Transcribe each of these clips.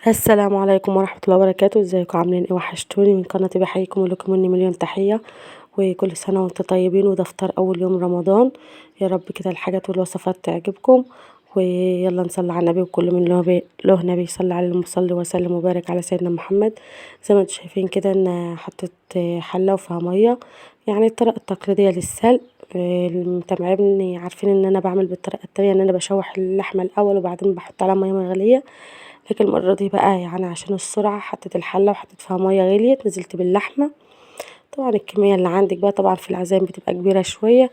السلام عليكم ورحمة الله وبركاته. ازيكم عاملين ايه؟ وحشتوني من قناتي. بحييكم ولكم مني مليون تحية، وكل سنة وانتم طيبين. وده فطار اول يوم رمضان، يا رب كده الحاجات والوصفات تعجبكم. ويلا نصلي على النبي، وكل من له نبي يصلي على المصلي وسلم وبارك على سيدنا محمد. زي ما انتم شايفين كده ان حطيت حلة وفيها مية، يعني الطريقة التقليدية للسلق. المتابعين عارفين ان انا بعمل بالطريقة التانية، ان انا بشوح اللحمة الاول وبعدين بحط عليها مية مغلية. لكن المرة دي بقى يعني عشان السرعة حطيت الحلة وحطيت فيها مية غليت، نزلت باللحمة. طبعا الكمية اللي عندك بقى، طبعا في العزايم بتبقى كبيرة شوية.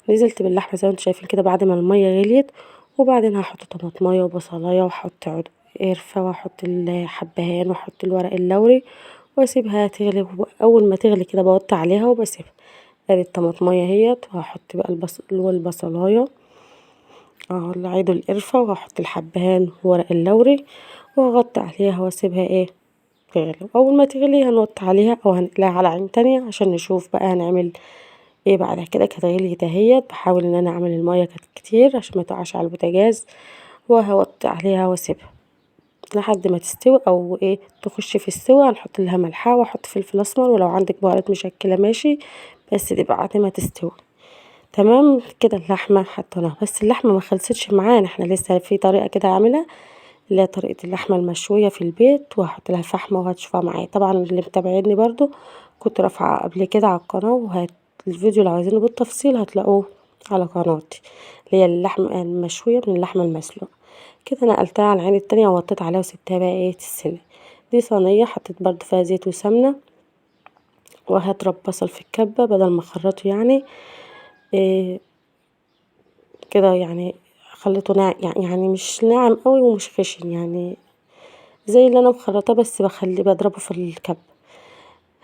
نزلت باللحمة زي ما انتم شايفين كده بعد ما المية غليت. وبعدين هحط طماطماية وبصلاية واحط عود قرفة واحط الحبهان واحط الورق اللوري واسيبها تغلي. اول ما تغلي كده بوطي عليها وبسيبها. ادي الطماطماية اهيت، وهحط بقى البصلاية، عيد القرفة، وهحط الحبهان وورق اللوري واغطي عليها واسيبها تغلي. اول ما تغلي هنوطي عليها او هنقليها على عين تانية عشان نشوف بقى هنعمل ايه بعد كده. كانت غليت اهيت، بحاول ان انا اعمل المية كانت كتير عشان ما تقعش على البوتاجاز. وهوطي عليها واسيبها لحد ما تستوي او تخش في السوا. هنحط لها ملحها واحط فلفل اسمر، ولو عندك بهارات مشكله ماشي، بس دي بعد ما تستوي. تمام كده اللحمه حطيناها، بس اللحمه ما خلصتش معانا، احنا لسه في طريقه كده هعملها، اللي هي طريقة اللحمة المشوية في البيت. وهحط لها فحمة وهتشوفها معايا. طبعا اللي متابعيني برضو كنت رافعة قبل كده على القناة، الفيديو لو عايزينه بالتفصيل هتلاقوه على قناتي، اللي هي اللحمة المشوية من اللحمة المسلوقة. كده نقلتها على العين التانية ووطيت عليها وسبتها بقى تتسلق. دي صينية حطيت برضو فيها زيت وسمنة، وهضرب بصل في الكبة بدل ما اخرطه يعني. إيه كده يعني خليته ناعم، يعني مش ناعم قوي ومش خشن، يعني زي اللي انا مخرطاه، بس بخليه بضربه في الكب.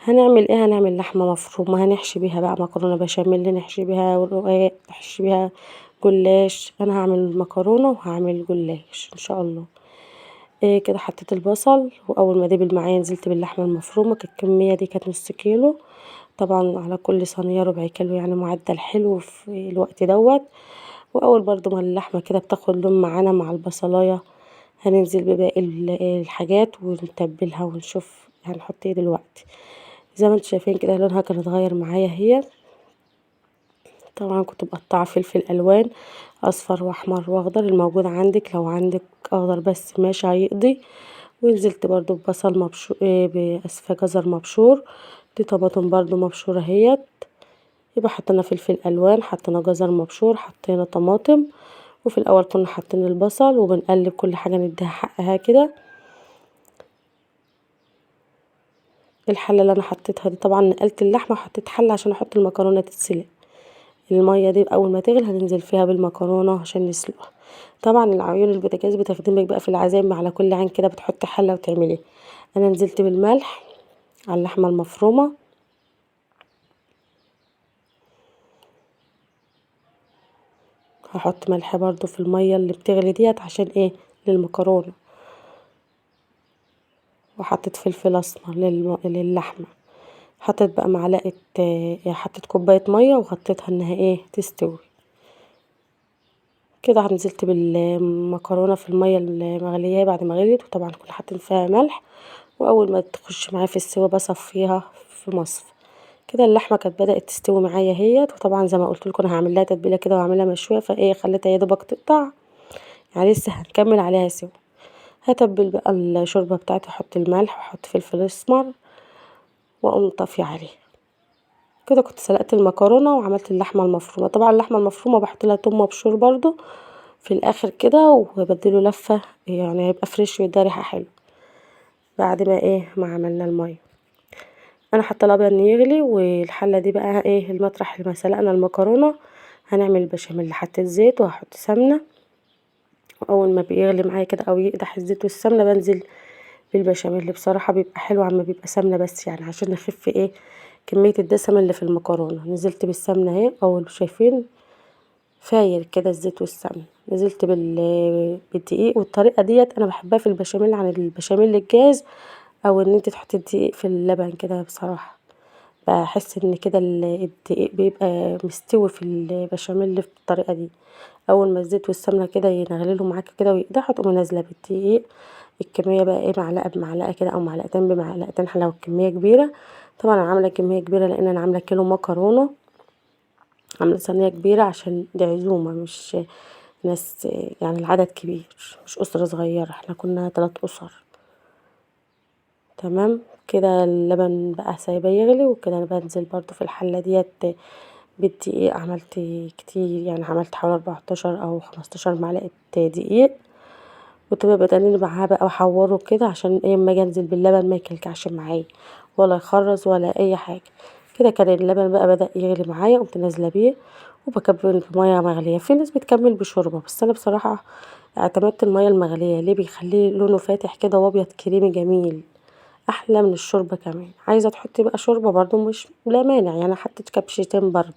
هنعمل ايه؟ هنعمل لحمه مفرومه هنحشي بيها بقى مكرونه بشاميل، نحشي بيها رقاق، نحشي بيها جلاش. انا هعمل مكرونه وهعمل جلاش ان شاء الله. كده حطيت البصل، واول ما دبل معايا نزلت باللحمه المفرومه. كانت الكميه دي كانت نص كيلو، طبعا على كل صينيه ربع كيلو، يعني معدل حلو في الوقت دوت. واول برضو ما اللحمه كده بتاخد لون معانا مع البصلايه، هننزل بباقي الحاجات ونتبلها ونشوف هنحط ايه دلوقتي. زي ما انتم شايفين كده لونها كان اتغير معايا اهي. طبعا كنت مقطعه فلفل الوان اصفر واحمر واخضر الموجود عندك، لو عندك اخضر بس ماشي هيقضي. ونزلت برضو ببصل مبشور، باسفه جزر مبشور. دي طماطم برضو مبشوره اهيت. يبقى حطينا فلفل الوان، حطينا جزر مبشور، حطينا طماطم. وفي الاول كنا حاطين البصل وبنقلب كل حاجه نديها حقها كده. الحله اللي انا حطيتها دي طبعا نقلت اللحمه وحطيت حله عشان احط المكرونه تتسلق. الميه دي اول ما تغلي هننزل فيها بالمكرونه عشان نسلقها. طبعا العيون البوتاجاز بتخدمك بقى في العزايم، على كل عين كده بتحطي حله وتعملي. انا نزلت بالملح على اللحمه المفرومه. هحط ملح برضو في الميه اللي بتغلي ديت عشان للمكرونه. وحطيت فلفل اسمر للحمه. حطيت بقى معلقه، حطيت كوبايه ميه وغطيتها انها تستوي. كده نزلت بالمكرونه في الميه المغليه بعد ما غليت، وطبعا كنا حاطين فيها ملح. واول ما تخش معايا في السوا بصفيها في مصفى. كده اللحمه كانت بدات تستوي معايا اهيت. وطبعا زي ما قلت لكم انا هعمل لها تتبيله كده واعملها مشويه، خليتها يا دوبك تقطع، يعني لسه هنكمل عليها سوا. هتبل بقى الشوربه بتاعتي، احط الملح واحط فلفل اسمر واقوم طافيه عليه. كده كنت سلقت المكرونه وعملت اللحمه المفرومه. طبعا اللحمه المفرومه بحط لها توم مبشور برضو في الاخر كده، وبديله لفه، يعني هيبقى فريش ويدي ريحه حلوه. بعد ما ما عملنا الميه، انا حاطه الابيض يغلي، والحله دي بقى المطرح اللي ما سلقنا المكرونه. هنعمل البشاميل. حطيت زيت وهحط سمنه، واول ما بيغلي معايا كده او يقدح الزيت والسمنه بنزل بالبشاميل. بصراحه بيبقى حلو عما بيبقى سمنه بس، يعني عشان نخف كميه الدسم اللي في المكرونه. نزلت بالسمنه اهي، اول شايفين فاير كده الزيت والسمنه. نزلت بالدقيق. والطريقه ديت انا بحبها في البشاميل عن البشاميل الجاهز، او ان انت تحطي الدقيق في اللبن كده. بصراحه بحس ان كده الدقيق بيبقى مستوي في البشاميل بالطريقه دي. اول ما الزيت والسمنه كده ينغللوا معاكي كده ويقدحوا، تقومي نازله بالدقيق الكميه بقى ايه، معلقه بمعلقه كده او معلقتين بمعلقتين لو الكميه كبيره. طبعا انا عامله كميه كبيره لان انا عامله كيلو مكرونه، عامله صينيه كبيره عشان دي عزومه، مش ناس يعني العدد كبير، مش اسره صغيره، احنا كنا 3 اسر. تمام. كده اللبن بقى سايباه يغلي، وكده انا بنزل برضو في الحله ديت بالدقيق. عملت كتير يعني، عملت حوالي 14 او 15 معلقه دقيق، كنت بقى بتقلني معاها بقى واحوره كده عشان ايه اما اجي انزل باللبن ما يكلكعش معايا ولا يخرز ولا اي حاجه. كده كان اللبن بقى بدأ يغلي معايا، قمت نازله بيه وبكمل بميه مغليه. في ناس بتكمل بشوربه، بس انا بصراحه اعتمدت الميه المغليه. ليه؟ بيخليه لونه فاتح كده وابيض كريمي جميل، احلى من الشوربه كمان. عايزه تحطي بقى شوربه برضو مش لا مانع يعني، حطيت كبشتين برضو.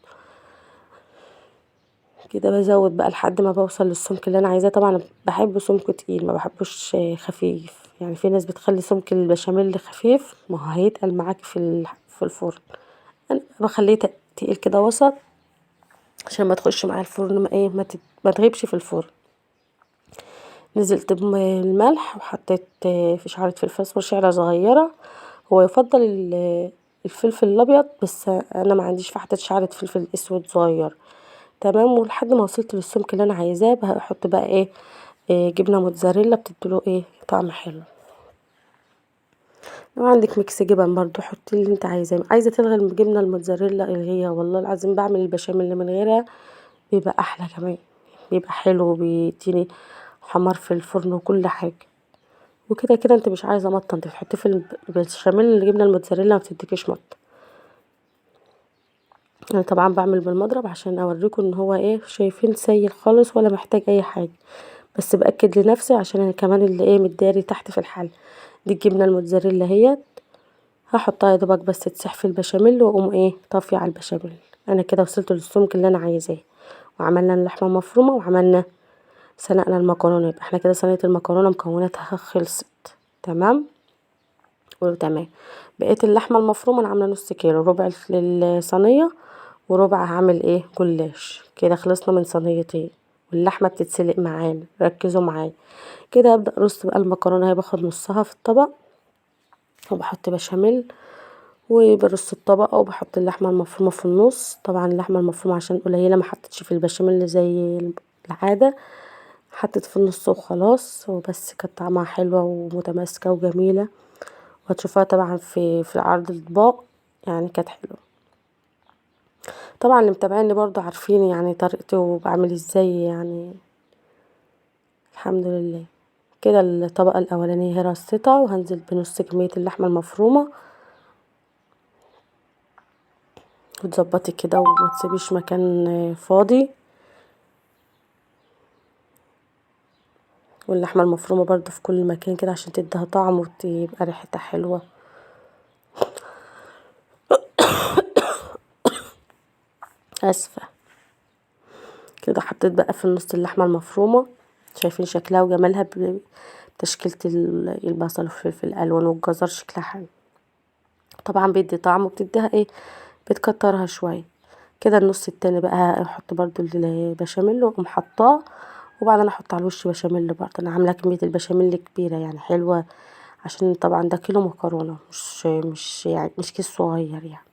كده بزود بقى لحد ما بوصل للسمك اللي انا عايزاه. طبعا بحب سمك تقيل، ما بحبوش خفيف. يعني في ناس بتخلي سمك البشاميل خفيف، ما هو هيتقل معاكي في الفرن. انا بخليه تقيل كده وسط، عشان ما تخش معايا الفرن ما ايه ما تغيبش في الفرن. نزلت بالملح وحطيت في شعرة فلفل اسمر، شعرة صغيرة. هو يفضل الفلفل الابيض، بس انا ما عنديش، فحطيت شعرة فلفل اسود صغير. تمام. ولحد ما وصلت للسمك اللي انا عايزاه بحط بقى ايه، جبنه موتزاريلا بتديله ايه طعم حلو. لو عندك ميكس جبن برضو حطي اللي انت عايزاه. عايزه تلغي الجبنه الموتزاريلا الغيها، والله العظيم بعمل البشاميل اللي من غيرها بيبقى احلى كمان، بيبقى حلو وبيديني حمار في الفرن وكل حاجه. وكده كده انت مش عايزه مطه، انت بتحطي في البشاميل الجبنه الموتزاريلا ما بتديكيش مطه. انا طبعا بعمل بالمضرب عشان اوريكم ان هو ايه، شايفين سيل خالص ولا محتاج اي حاجه، بس باكد لنفسي عشان انا كمان اللي ايه متداري تحت في الحل. دي الجبنه الموتزاريلا اهيت، هحطها يا دوبك بس تسيح في البشاميل، واقوم ايه طافيه على البشاميل. انا كده وصلت للسمك اللي انا عايزاه. وعملنا اللحمه المفرومه وعملنا سلقنا المكرونه. يبقى احنا كده صينيه المكرونه مكوناتها خلصت. تمام. قولوا تمام. بقيت اللحمه المفرومه انا عامله نص كيلو، ربع للصينيه وربع هعمل ايه جلاش. كده خلصنا من صينيتين، واللحمه بتتسلق معانا. ركزوا معايا. كده ابدا ارص بقى المكرونه، هي باخد نصها في الطبق وبحط بشاميل وبرص الطبق، وبحط اللحمه المفرومه في النص. طبعا اللحمه المفرومه عشان قليله ما حطيتش في البشاميل زي العاده، حطيت في النص وخلاص وبس. كانت طعمها حلوه ومتماسكه وجميله، وهتشوفوها طبعا في عرض الاطباق، يعني كانت حلوه. طبعا اللي متابعيني برضو عارفين يعني طريقتي وبعمل ازاي يعني. الحمد لله. كده الطبقه الاولانيه هي رصيتها، وهنزل بنص كميه اللحمه المفرومه، وتظبطي كده وما تسيبيش مكان فاضي. واللحمه المفرومه برضو في كل مكان كده عشان تديها طعم وتبقى ريحتها حلوه. اسفه. كده حطيت بقى في النص اللحمه المفرومه، شايفين شكلها وجمالها بتشكيله البصل والفلفل الالوان والجزر، شكلها حلو. طبعا بيدي طعم وبتديها ايه، بتكترها شويه. كده النص التاني بقى احط برضو البشاميل واقوم حطاه، وبعدين احط على الوش بشاميل برضه. انا عامله كميه البشاميل كبيره يعني حلوه، عشان طبعا ده كيلو مكرونه، مش يعني مش كيس صغير يعني.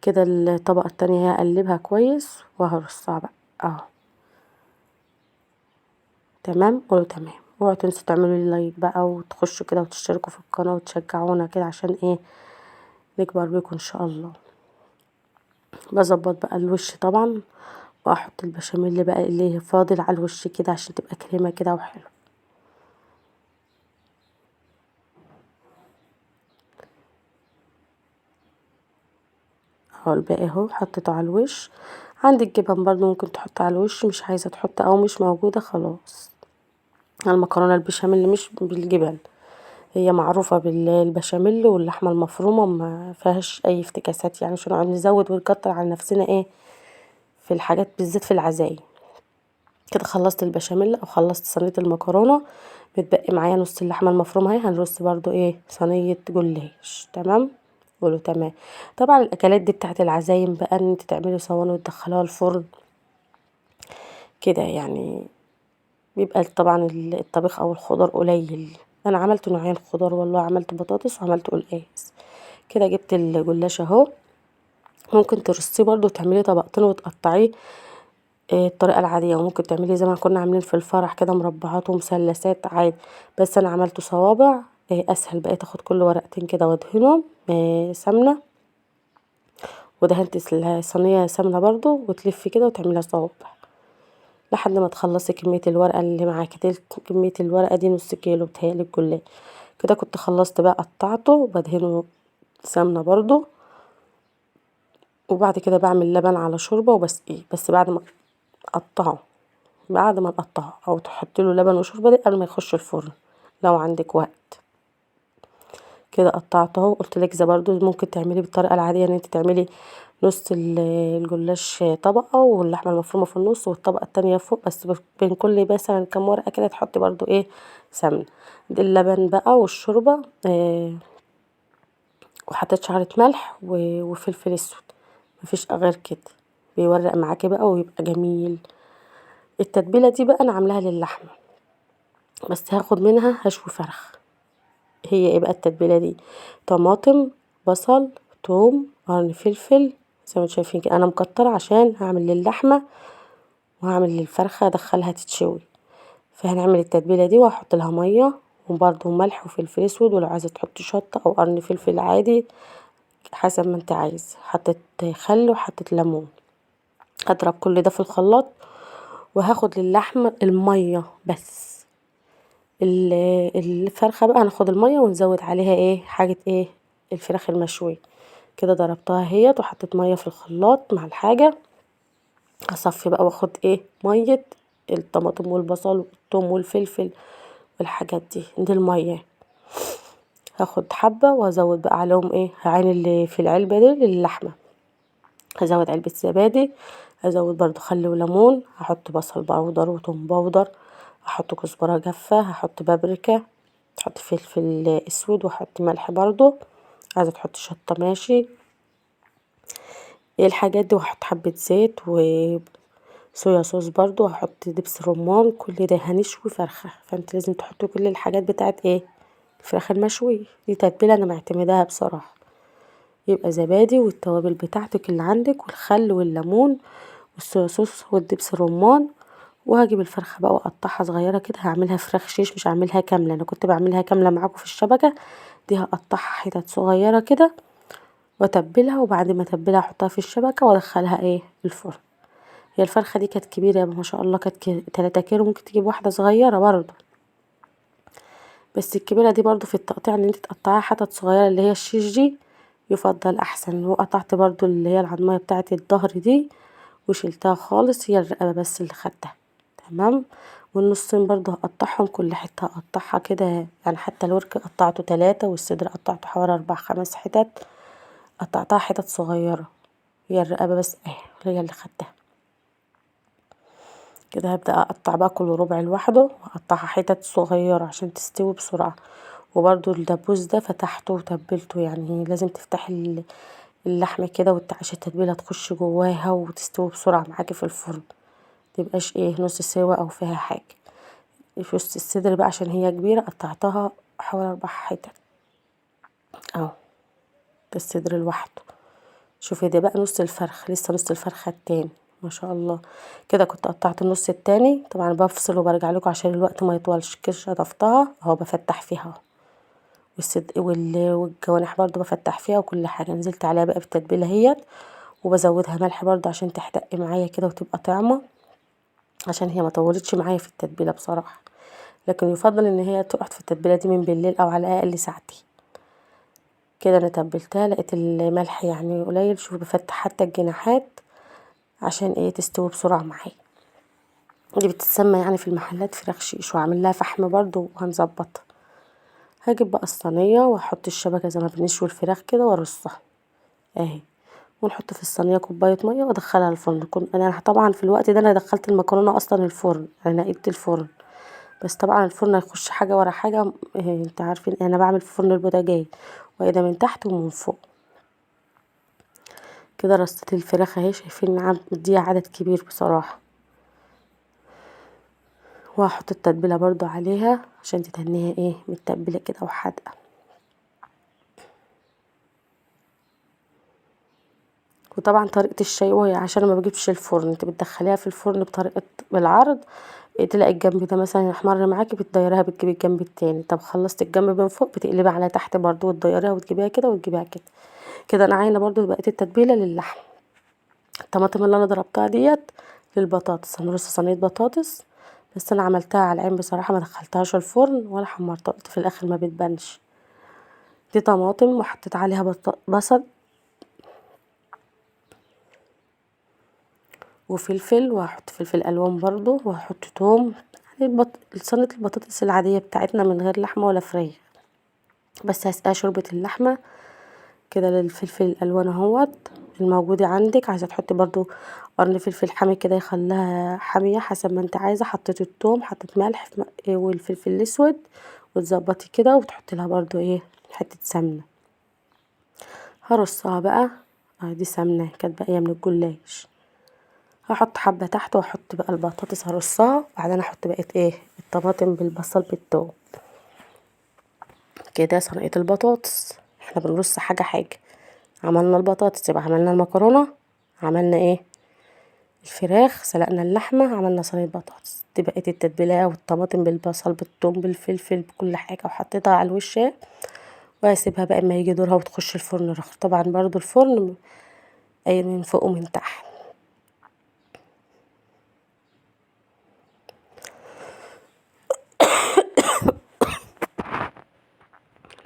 كده الطبقه التانية هقلبها كويس وهرصها بقى اهو. تمام. قولوا تمام. اوعوا تنسوا تعملوا لي لايك بقى، وتخشوا كده وتشتركوا في القناه وتشجعونا كده عشان ايه نكبر بيكم ان شاء الله. بظبط بقى الوش طبعا، واحط البشاميل بقى اللي فاضل على الوش كده عشان تبقى كريمه كده وحلو. اهو الباقي اهو حطيته على الوش. عندك جبن برضو ممكن تحط على الوش، مش عايزه تحط او مش موجوده خلاص. المكرونه البشاميل مش بالجبن، هي معروفه بالبشاميل واللحمه المفرومه، ما فيهاش اي افتكاسات يعني، عشان نقعد نزود ونكتر على نفسنا ايه في الحاجات بالذات في العزايم. كده خلصت البشاميل او خلصت صينيه المكرونه، متبقي معايا نص اللحمه المفرومه اهي. هنرص برضو ايه صينيه جلاش. تمام. قولوا تمام. طبعا الاكلات دي بتاعت العزايم بقى، ان انت تعملي صواني وتدخلوها الفرن كده يعني، بيبقى طبعا الطبيخ او الخضار قليل. انا عملت نوعين خضار والله، عملت بطاطس وعملت قلقاس. كده جبت الجلاش اهو. ممكن ترصيه برضو وتعمليه طبقتين وتقطعيه الطريقه العاديه، وممكن تعمليه زي ما كنا عاملين في الفرح كده مربعات ومثلثات عادي، بس انا عملته صوابع اسهل. بقيت اخد كل ورقتين كده وادهنهم سمنه، ودهنت الصينيه سمنه برضو، وتلفي كده وتعمليها صوابع لحد ما تخلصي كميه الورقه اللي معاكي. كميه الورقه دي نص كيلو بتهيألي الجلاش. كده كنت خلصت بقى، قطعته وبدهنه سمنه برضو، وبعد كده بعمل لبن على شوربه وبسقيه. بس بعد ما نقطعه او تحطي له لبن وشوربه دي قبل ما يخش الفرن لو عندك وقت. كده قطعته اهو. قلت لك برضو ممكن تعملي بالطريقه العاديه، ان انت تعملي نص الجلاش طبقه واللحمه المفرومه في النص والطبقه التانية فوق، بس بين كل مثلا كام ورقه كده تحطي برضو سمنه. دي اللبن بقى والشوربه وحطيت شعرة ملح وفلفل اسود، مفيش غير كده. بيورق معاكي بقى ويبقى جميل. التتبيله دي بقى انا عاملاها للحمه، بس هاخد منها هشوي فرخ. هي بقى التتبيله دي؟ طماطم، بصل، توم، قرن فلفل، زي ما انتم شايفين كده. انا مكتره عشان هعمل للحمه وهعمل للفرخه ادخلها تتشوي. فهنعمل التتبيله دي وهحط لها ميه وبرده ملح وفلفل اسود، ولو عايزه تحطي شطه او قرن فلفل عادي حسب ما انت عايز. حطيت خل وحطيت ليمون. هضرب كل ده في الخلاط، وهاخد للحمه الميه بس. الفرخه بقى هناخد الميه ونزود عليها حاجه الفراخ المشويه. كده ضربتها اهيت وحطيت ميه في الخلاط مع الحاجه. هصفي بقى واخد ميه الطماطم والبصل والثوم والفلفل والحاجات دي الميه. هاخد حبه وهزود بقى عليهم هعين اللي في العلبه دي للحمه. هزود علبه زبادي، هزود برضو خل وليمون، هحط بصل بودر وثوم بودر، هحط كزبره جافه، هحط بابريكا، هحط فلفل اسود، وهحط ملح برضو. عايزه تحطي شطه ماشي. الحاجات دي. وهحط حبه زيت وصويا صوص برضو، هحط دبس رمان. كل ده هنشوي فرخه، فانت لازم تحطي كل الحاجات بتاعت الفراخ المشويه. دي تتبيله انا معتمداها بصراحه. يبقى زبادي والتوابل بتاعتك اللي عندك والخل والليمون والصويا صوص والدبس الرمان. وهجيب الفرخه بقى واقطعها صغيره كده. هعملها فراخ شيش، مش هعملها كامله. انا كنت بعملها كامله معاكم في الشبكه. دي هقطعها حتت صغيره كده واتبلها، وبعد ما اتبلها احطها في الشبكه وادخلها الفرن. هي الفرخه دي كانت كبيره ما شاء الله، كانت 3 كيلو. ممكن تجيب واحده صغيره برضو، بس الكبيره دي برضو في التقطيع ان انت تقطعيها حتت صغيره اللي هي الشيش دي يفضل احسن. وقطعت برضو اللي هي العظميه بتاعه الظهر دي وشلتها خالص، هي الرقبه بس اللي خدتها. تمام. والنصين برضو هقطعهم، كل حته هقطعها كده يعني. حتى الورك قطعته 3 والصدر قطعته حوالي 4 5 حتت. قطعتها حتت صغيره، هي الرقبه بس هي اللي خدتها. كده هبدأ اقطع بقى كل ربع لوحده، واقطعها حتت صغيره عشان تستوي بسرعه. وبرضو الدبوس ده فتحته وتبلته، يعني لازم تفتحي اللحمه كده عشان التتبيله تخش جواها وتستوي بسرعه معاكي في الفرن. متبقاش نص سوا او فيها حاجه. في وسط الصدر بقى عشان هي كبيره قطعتها حوالي 4 حتت اهو. ده الصدر لوحده. شوفي ده بقى نص الفرخ، لسه نص الفرخه التاني ما شاء الله. كده كنت قطعت النص التاني. طبعا بفصل وبرجع لكم عشان الوقت ما يطولش. كده شطفتها اهو، بفتح فيها اهو. والجوانح برضو بفتح فيها، وكل حاجه نزلت عليها بقى بالتتبيله اهيت. وبزودها ملح برضو عشان تحدق معايا كده وتبقى طعمه، عشان هي ما طولتش معايا في التتبيله بصراحه. لكن يفضل ان هي تقعد في التتبيله دي من بالليل او على الاقل ساعتين. كده انا تبلتها، لقيت الملح يعني قليل. شوفي بفتح حتى الجناحات عشان تستوي بسرعه معايا. دي بتتسمى يعني في المحلات فراخ شيش. وهعمل لها فحم برضو وهنظبطها. هجيب بقى الصينيه واحط الشبكه زي ما بنشوي الفراخ كده وارصها اهي. ونحط في الصينيه كوبايه ميه وادخلها الفرن. انا طبعا في الوقت ده انا دخلت المكرونه اصلا الفرن، انا نقلت الفرن. بس طبعا الفرن هيخش حاجه ورا حاجه. انت عارفين انا بعمل في فرن البوتاجاز، وايده من تحت ومن فوق. كده رصيت الفراخ اهي. شايفين مديها عدد كبير بصراحه. وهحط التتبيله برضو عليها عشان تتهنيها ايه متتبله كده وحادقه. وطبعا طريقه الشاي وهي عشان ما بجيبش الفرن، انت بتدخليها في الفرن بطريقه بالعرض، تلاقي الجنب ده مثلا يحمر معاكي بتديريها بتجيبي الجنب التاني، طب خلصت الجنب من فوق بتقلبي على تحت برضو وتديريها وتجيبيها كده وتجيبيها كده. كده انا عاينه برضو بقيت التتبيله للحم. الطماطم اللي انا ضربتها ديت للبطاطس، هنرص صينيه بطاطس، بس انا عملتها على العين بصراحه ما دخلتهاش الفرن ولا حمرتها، قلت في الاخر ما بتبانش. دي طماطم وحطيت عليها بصل وفلفل، وهحط فلفل الوان برضو، وهحط توم، يعني صينيه البطاطس العاديه بتاعتنا من غير لحمه ولا فراخ، بس هسقيها شوربه اللحمه كده. للفلفل الالوان اهوت الموجود عندك، عايزه تحطي برضو قرن فلفل حامي كده يخليها حاميه حسب ما انت عايزه. حطيت الثوم، حطيت ملح والفلفل الاسود، وتظبطي كده وتحطي لها برضو ايه حته سمنه. هرصها بقى، دي سمنه كانت باقيه من الجلاش، هحط حبه تحت واحط بقى البطاطس هرصها، وبعدين احط بقيه ايه الطماطم بالبصل بالثوم. كده صينيه البطاطس، احنا بنرص حاجه حاجه. عملنا البطاطس يبقى عملنا المكرونه، عملنا ايه الفراخ، سلقنا اللحمه، عملنا صينيه بطاطس. دي بقت التتبيله والطماطم بالبصل بالثوم بالفلفل بكل حاجه، وحطيتها على الوش وهسيبها بقى اما يجي دورها وتخش الفرن رخر. طبعا برضو الفرن اي من فوق ومن تحت.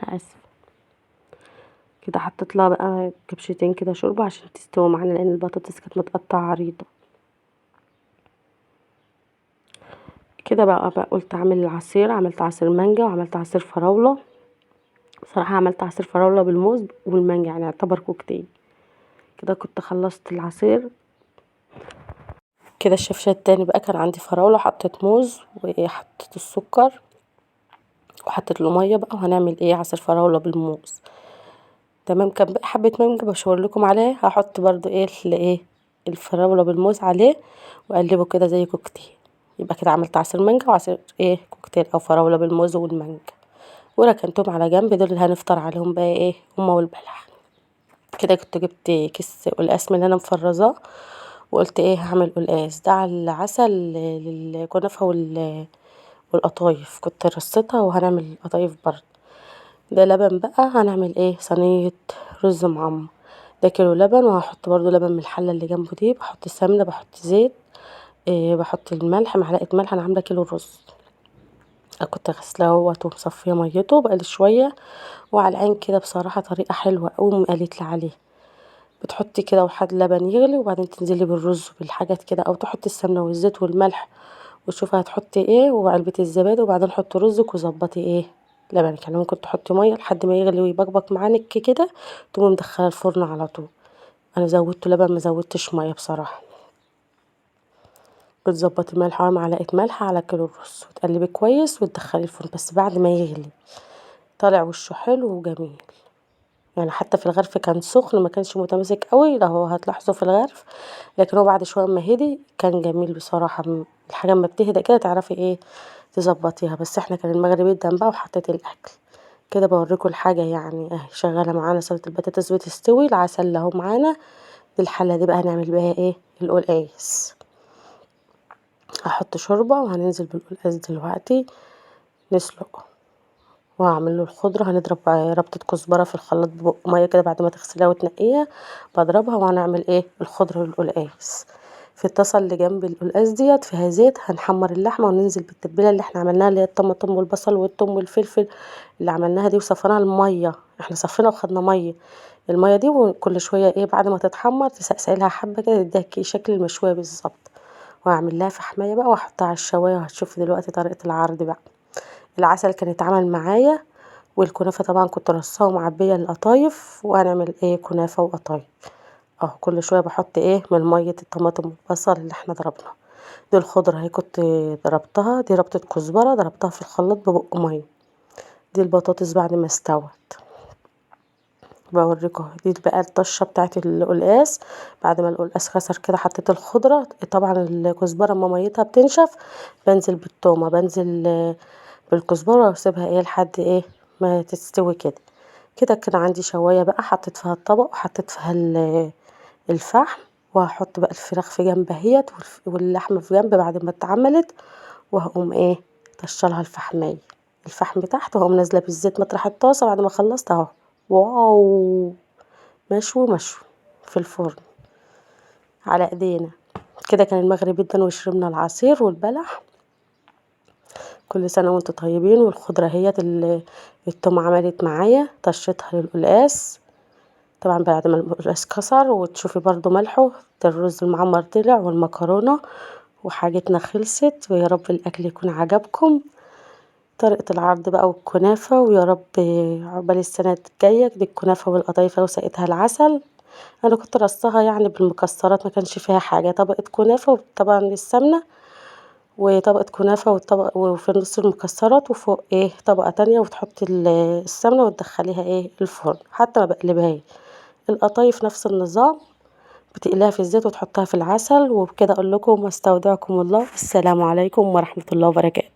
اسف. كده حطيت لها بقى كبشتين كده شوربه عشان تستوي معانا، لان البطاطس كانت متقطعه عريضه كده. بقى قلت اعمل العصير، عملت عصير مانجا وعملت عصير فراوله. بصراحه عملت عصير فراوله بالموز والمانجا، يعني يعتبر كوكتيل كده. كنت خلصت العصير كده. الشفشة التاني بقى كان عندي فراولة، حطيت موز وحطيت السكر وحطيت له ميه بقى، وهنعمل ايه عصير فراولة بالموز. تمام. كان بقى حبة مانجا بشاور لكم عليه، هحط برضو ايه الفراولة بالموز عليه واقلبه كده زي كوكتيل. يبقى كده عملت عصير مانجا وعصير ايه كوكتيل او فراولة بالموز والمانجا، وركنتهم على جنب. دول اللي هنفطر عليهم بقى ايه هما والبلح. كده كنت جبت كيس قلقاس من اللي انا مفرزاه، وقلت ايه هعمل قلقاس ده على العسل للكنافه والقطايف. كنت رصيتها وهنعمل قطايف برضه. ده لبن بقى، هنعمل ايه صينيه رز معمر. ده كيلو لبن، وهحط برضو لبن من الحله اللي جنبه دي، بحط سمنه بحط زيت، بحط الملح معلقه ملح. انا عامله كيلو رز، كنت غسلاه اهوت ومصفيه ميته بقالي شويه. وعلى العين كده بصراحه طريقه حلوه قوي قالت لي عليها. بتحطي كده وحد لبن يغلي، وبعدين تنزلي بالرز وبالحاجات كده، او تحطي السمنه والزيت والملح وتشوفي هتحطي ايه، وعلبه الزبادي، وبعدين حطي رزك وظبطي ايه لبنك. يعني ممكن تحطي ميه لحد ما يغلي ويبقبق معاك كده، تقومي مدخله الفرن على طول. انا زودت لبن ما زودتش ميه بصراحه. بتظبطي ملح معلقه ملح على كيلو الرز، وتقلبي كويس وتدخلي الفرن بس بعد ما يغلي. طالع وشه حلو وجميل، يعني حتى في الغرف كان سخن ما كانش متماسك قوي، ده هو هتلاحظه في الغرف، لكن هو بعد شويه ما هدي كان جميل بصراحه. الحاجه اما بتهدى كده تعرفي ايه تظبطيها. بس احنا كان المغرب جدا بقى وحطيت الاكل كده. بوريكم الحاجه يعني اهي شغاله معانا. سلطه البطاطس بتستوي، العسل اهو معانا. دي الحله دي بقى هنعمل بيها ايه القلقاس. هحط شوربه وهننزل بالقلقاس دلوقتي نسلقه، وهعمل له الخضره. هنضرب ربطه كزبره في الخلاط ببق ميه كده بعد ما تغسليها وتنقيها، بضربها. وهنعمل ايه الخضره والقلقاس. في الطاسه اللي جنب القلقاس ديت فيها زيت، هنحمر اللحمه وننزل بالتتبيله اللي احنا عملناها، اللي هي الطماطم والبصل والثوم والفلفل اللي عملناها دي، وصفيناها الميه. احنا صفينا وخدنا ميه الميه دي، وكل شويه ايه بعد ما تتحمر تسقسي لها حبه كده تديها شكل المشويه بالظبط. وهعمل لها فحمايه بقى واحطها على الشوايه، وهتشوفي دلوقتي طريقه العرض بقى. العسل كان اتعمل معايا، والكنافه طبعا كنت رصاها ومعبيه القطايف، وهنعمل ايه كنافه وقطايف. اهو كل شويه بحط ايه من ميه الطماطم والبصل اللي احنا ضربناها. دي الخضره اهي كنت ضربتها، دي ربطه كزبره ضربتها في الخلاط ببق ميه. دي البطاطس بعد ما استوت. بوريكم دي بقى الطشه بتاعه القلقاس. بعد ما القلقاس خسر كده حطيت الخضره. طبعا الكزبره اما ميتها بتنشف بنزل بالتومه، بنزل بالكزبره واسيبها لحد ما تستوي كده. كده عندي شوايه بقى، حطيت فيها الطبق وحطيت فيها الفحم، وهحط بقى الفراخ في جنب اهيت واللحمه في جنب بعد ما اتعملت، وهقوم طشلها الفحم تحت، وهقوم نازله بالزيت مطرح الطاسه بعد ما خلصت اهو. واو، مشوي في الفرن على ايدينا. كده كان المغرب جدا وشربنا العصير والبلح. كل سنه وانتم طيبين. والخضره اهيت التوم عملت معايا طشتها للقلقاس. طبعا بعد ما القلقاس كسر وتشوفي برضو ملحه، الرز المعمر طلع والمكرونه، وحاجتنا خلصت. ويا رب الاكل يكون عجبكم. طريقة العرض بقى والكنافة، ويا رب عقبال السنة الجاية دي الكنافة والقطايفة وسقيتها العسل. انا كنت رصاها يعني بالمكسرات، ما كانش فيها حاجة، طبقة كنافة وطبعا السمنة، وطبقة كنافة والطبق وفي النص المكسرات، وفوق طبقة تانية، وتحطي السمنة وتدخليها الفرن حتى ما بقلبهاش. القطايف نفس النظام، بتقليها في الزيت وتحطها في العسل. وبكده اقول لكم واستودعكم الله، السلام عليكم ورحمة الله وبركاته.